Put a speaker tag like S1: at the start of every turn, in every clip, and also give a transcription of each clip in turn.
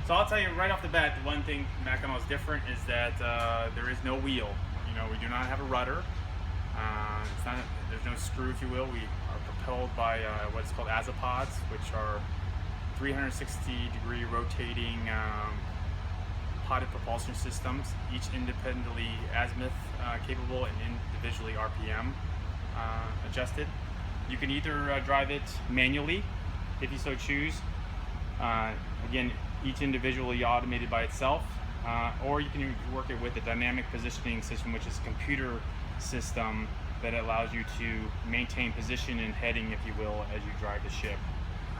S1: So I'll tell you right off the bat, the one thing Mackinaw is different is that there is no wheel. You know, we do not have a rudder. There's no screw, if you will. We are propelled by what's called azipods, which are 360-degree rotating podded propulsion systems, each independently azimuth capable and individually RPM adjusted. You can either drive it manually, if you so choose. Again, each individually automated by itself, or you can work it with a dynamic positioning system, which is a computer system that allows you to maintain position and heading, if you will, as you drive the ship.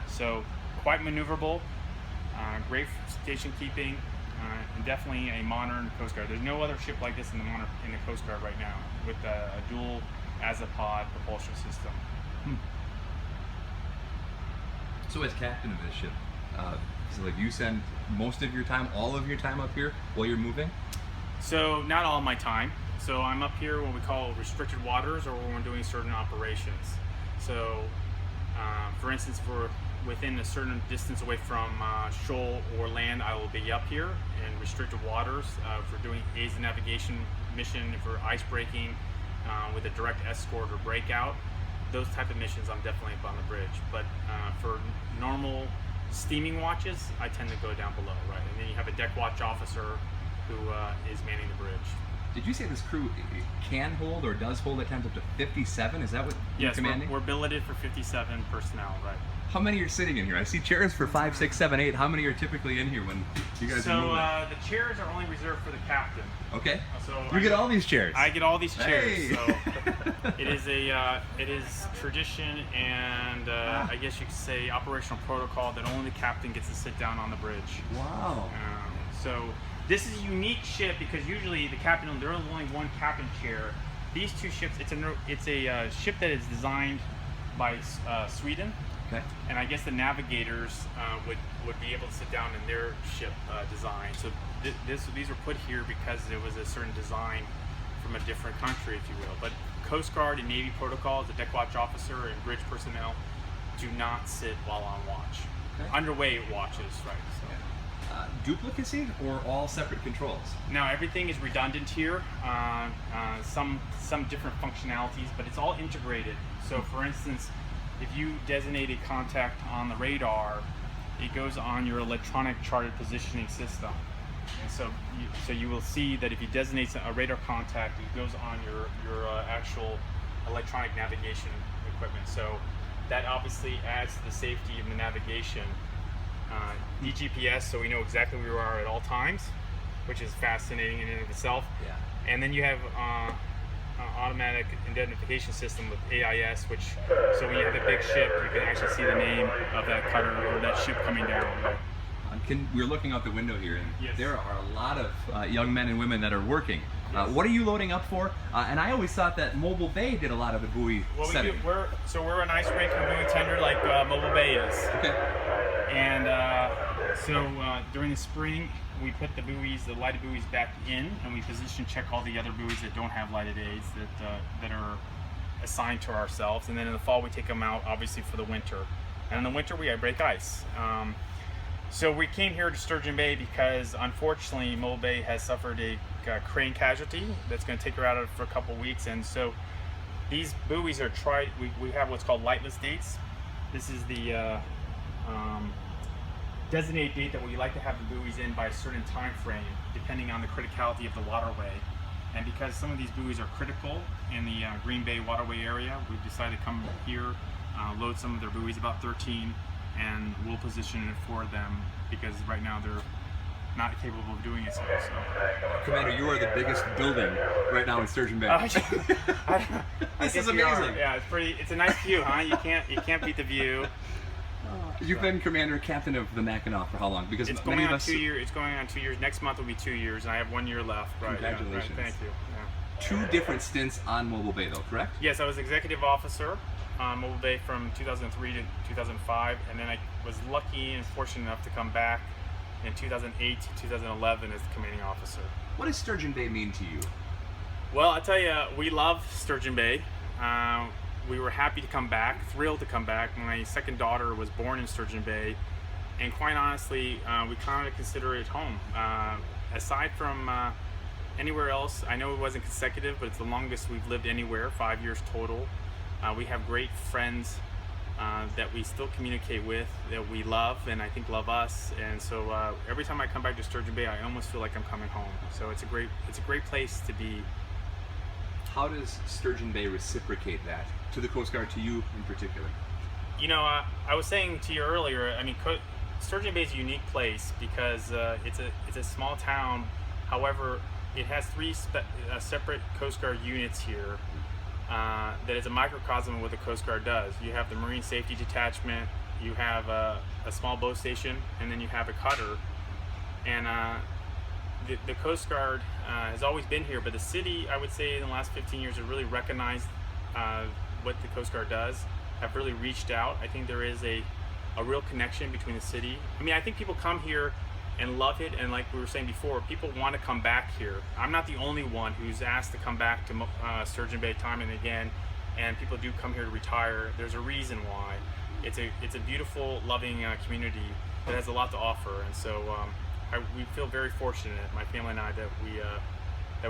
S1: So quite maneuverable, great for station keeping, and definitely a modern Coast Guard. There's no other ship like this in the Coast Guard right now with a dual azipod propulsion system.
S2: So as captain of this ship, so like you spend most of your time, all of your time up here while you're moving?
S1: So not all my time. So I'm up here what we call restricted waters, or when we're doing certain operations. So for instance, for within a certain distance away from shoal or land, I will be up here in restricted waters for doing aids and navigation mission, for ice breaking with a direct escort or breakout. Those type of missions, I'm definitely up on the bridge. But for normal steaming watches, I tend to go down below, right? And then you have a deck watch officer who is manning the bridge.
S2: Did you say this crew can hold or does hold at times up to 57? Is that what you're commanding?
S1: Yes, we're billeted for 57 personnel, right?
S2: How many are sitting in here? I see chairs for 5, 6, 7, 8. How many are typically in here when you guys are moving?
S1: So the chairs are only reserved for the captain.
S2: Okay.
S1: So
S2: you get all these chairs.
S1: I get all these chairs.
S2: Hey.
S1: So it is tradition and I guess you could say operational protocol that only the captain gets to sit down on the bridge.
S2: Wow.
S1: So this is a unique ship because usually the captain, there is only one captain chair. These two ships, it's a ship that is designed by Sweden.
S2: Okay.
S1: And I guess the navigators would be able to sit down in their ship design. So these were put here because there was a certain design from a different country, if you will. But Coast Guard and Navy protocols, the deck watch officer and bridge personnel do not sit while on watch. Okay. Underway watches, right? So.
S2: Duplicacy or all separate controls?
S1: Now everything is redundant here. Some different functionalities, but it's all integrated. So for instance, if you designate a contact on the radar, it goes on your electronic charted positioning system. And so you will see that if you designate a radar contact, it goes on your actual electronic navigation equipment. So that obviously adds to the safety of the navigation. DGPS, so we know exactly where we are at all times, which is fascinating in and of itself.
S2: Yeah.
S1: And then you have automatic identification system with AIS, which, so when you have a big ship, you can actually see the name of that cutter or that ship coming down. Right?
S2: We're looking out the window here, and
S1: yes,
S2: there are a lot of young men and women that are working. Yes. What are you loading up for? And I always thought that Mobile Bay did a lot of the buoy setting.
S1: We're an ice rink and buoy tender like Mobile Bay is. Okay. And so during the spring, we put the buoys, the lighted buoys, back in, and we position check all the other buoys that don't have lighted aids that are assigned to ourselves. And then in the fall, we take them out, obviously, for the winter. And in the winter, we break ice. So we came here to Sturgeon Bay because, unfortunately, Mobile Bay has suffered a crane casualty that's going to take her out for a couple weeks. And so these buoys are we have what's called lightless dates. This is the designated date that we like to have the buoys in by a certain time frame, depending on the criticality of the waterway. And because some of these buoys are critical in the Green Bay waterway area, we've decided to come here, load some of their buoys, about 13, and we'll position it for them because right now they're not capable of doing it. So.
S2: Commander, you are the biggest building right now in Sturgeon Bay. This is amazing.
S1: Yeah, it's a nice view, huh? You can't beat the view.
S2: You've been commander captain of the Mackinaw for how long? Because
S1: it's going on 2 years. It's going on 2 years. Next month will be 2 years, and I have 1 year left. Right.
S2: Congratulations.
S1: Yeah, right, thank you. Yeah.
S2: 2 different stints on Mobile Bay, though, correct?
S1: Yes, I was executive officer on Mobile Bay from 2003 to 2005, and then I was lucky and fortunate enough to come back in 2008 to 2011 as the commanding officer.
S2: What does Sturgeon Bay mean to you?
S1: Well, I tell you, we love Sturgeon Bay. We were happy to come back, thrilled to come back. My second daughter was born in Sturgeon Bay, and quite honestly, we kind of consider it home. Aside from anywhere else, I know it wasn't consecutive, but it's the longest we've lived anywhere, 5 years total. We have great friends that we still communicate with, that we love, and I think love us. And so every time I come back to Sturgeon Bay, I almost feel like I'm coming home. So it's a great place to be.
S2: How does Sturgeon Bay reciprocate that to the Coast Guard, to you in particular?
S1: You know, I was saying to you earlier, I mean, Sturgeon Bay is a unique place because it's a small town. However, it has three separate Coast Guard units here that is a microcosm of what the Coast Guard does. You have the Marine Safety Detachment, you have a small boat station, and then you have a cutter. And the Coast Guard has always been here, but the city, I would say, in the last 15 years, have really recognized what the Coast Guard does, have really reached out. I think there is a real connection between the city. I mean, I think people come here and love it, and like we were saying before, people want to come back here. I'm not the only one who's asked to come back to Sturgeon Bay time and again, and people do come here to retire. There's a reason why. It's a beautiful, loving community that has a lot to offer, and so we feel very fortunate, my family and I, that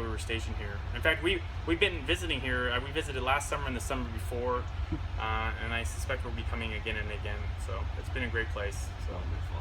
S1: we were stationed here. In fact, we've been visiting here. We visited last summer and the summer before, and I suspect we'll be coming again and again. So it's been a great place. So.
S2: Wonderful.